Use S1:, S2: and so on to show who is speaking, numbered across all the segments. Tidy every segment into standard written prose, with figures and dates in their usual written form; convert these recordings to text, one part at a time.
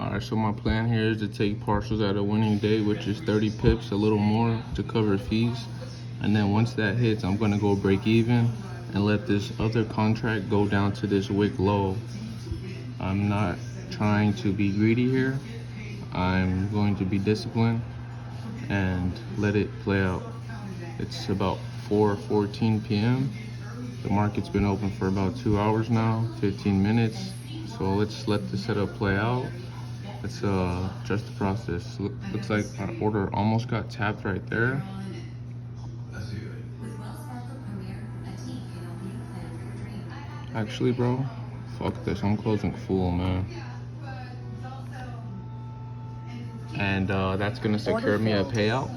S1: Alright, so my plan here is to take partials at a winning day, which is 30 pips, a little more to cover fees. And then once that hits, I'm gonna go break even and let this other contract go down to this wick low. I'm not trying to be greedy here. I'm going to be disciplined and let it play out. It's about 4:14 p.m. The market's been open for about 2 hours now, 15 minutes. So let's let the setup play out. Let's trust the process. Looks like our order almost got tapped right there. Actually, bro, fuck this. I'm closing full, man. And that's gonna secure me a payout.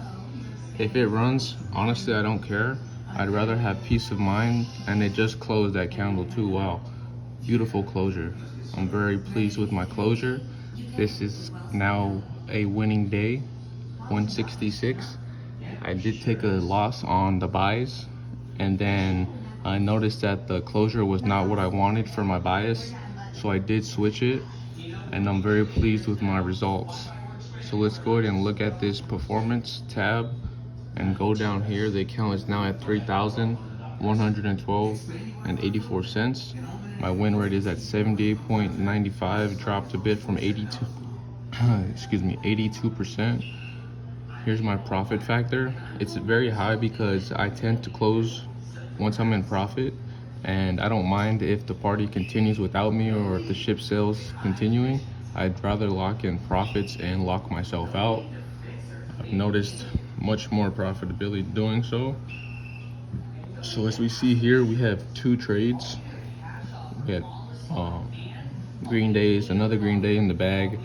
S1: If it runs, honestly, I don't care. I'd rather have peace of mind. And it just closed that candle too. Wow, beautiful closure. I'm very pleased with my closure. This is now a winning day, 166. I did take a loss on the buys, and then I noticed that the closure was not what I wanted for my bias, so I did switch it, and I'm very pleased with my results. So let's go ahead and look at this performance tab and go down here. The account is now at 3,112 and 84 cents. My win rate is at 78.95, dropped a bit from 82%. Here's my profit factor. It's very high because I tend to close once I'm in profit, and I don't mind if the party continues without me or if the ship sails continuing. I'd rather lock in profits and lock myself out. I've noticed much more profitability doing so. So as we see here, we have two trades. We had green days, another green day in the bag.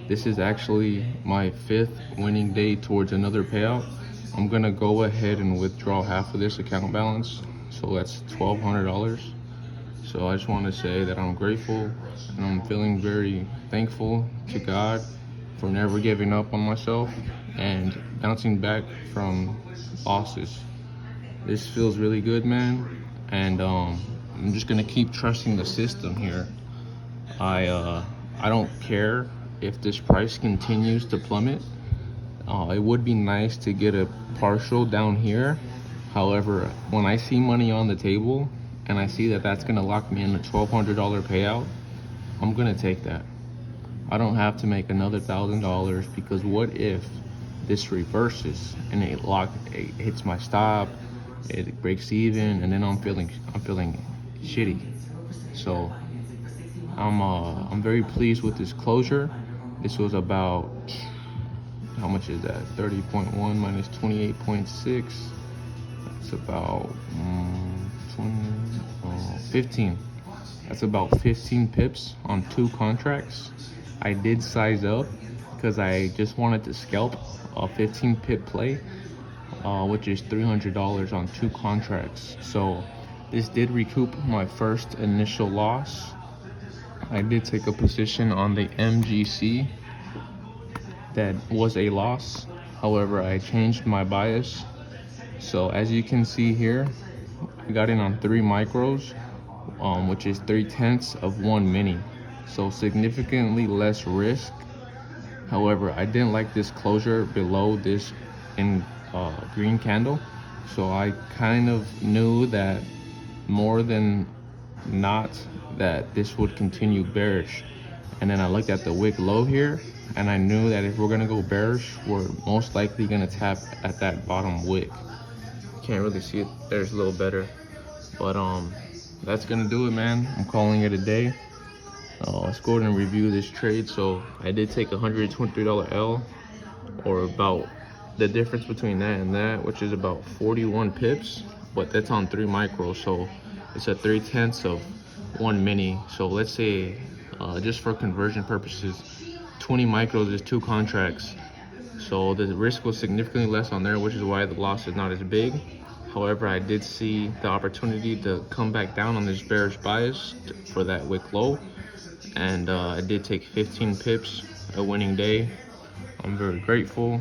S1: This is actually my 5th winning day towards another payout. I'm gonna go ahead and withdraw half of this account balance, so that's $1,200. So I just want to say that I'm grateful and I'm feeling very thankful to God for never giving up on myself and bouncing back from losses. This feels really good, man, and I'm just gonna keep trusting the system here. I don't care if this price continues to plummet. It would be nice to get a partial down here. However, when I see money on the table and I see that that's gonna lock me in a $1,200 payout, I'm gonna take that. I don't have to make another $1,000, because what if this reverses and it hits my stop, it breaks even, and then I'm feeling shitty. So I'm very pleased with this closure. This was about, how much is that? 30.1 minus 28.6. That's about 15. That's about 15 pips on 2 contracts. I did size up because I just wanted to scalp a 15 pip play, which is $300 on 2 contracts. So this did recoup my first initial loss. I did take a position on the MGC that was a loss. However, I changed my bias. So as you can see here, I got in on 3 micros, which is 3/10 of 1 mini. So significantly less risk. However, I didn't like this closure below this green candle. So I kind of knew that more than not that this would continue bearish. And then I looked at the wick low here, and I knew that if we're gonna go bearish, we're most likely gonna tap at that bottom wick. Can't really see it, there's a little better, but that's gonna do it, man. I'm calling it a day. Let's go ahead and review this trade. So I did take a $123 L, or about the difference between that and that, which is about 41 pips, but that's on 3 micros, so it's a 3/10 of 1 mini. So let's say, just for conversion purposes, 20 micros is 2 contracts. So the risk was significantly less on there, which is why the loss is not as big. However, I did see the opportunity to come back down on this bearish bias for that wick low, and I did take 15 pips, a winning day. I'm very grateful.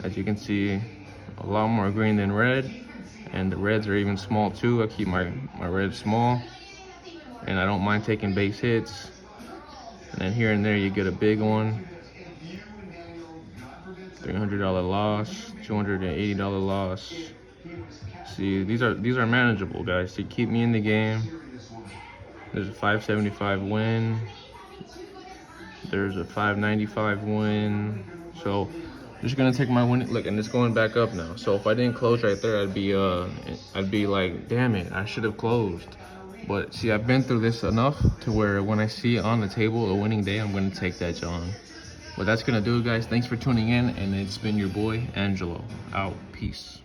S1: As you can see, a lot more green than red, and the reds are even small too. I keep my reds small, and I don't mind taking base hits. And then here and there you get a big one. $300 loss, $280 loss. See, these are manageable, guys, to keep me in the game. There's a 575 win. There's a 595 win. So I'm just gonna take my win. Look, and it's going back up now. So if I didn't close right there, I'd be like, damn it, I should have closed. But see, I've been through this enough to where when I see on the table a winning day, I'm gonna take that, John. But that's gonna do it, guys. Thanks for tuning in, and it's been your boy Angelo. Out. Peace.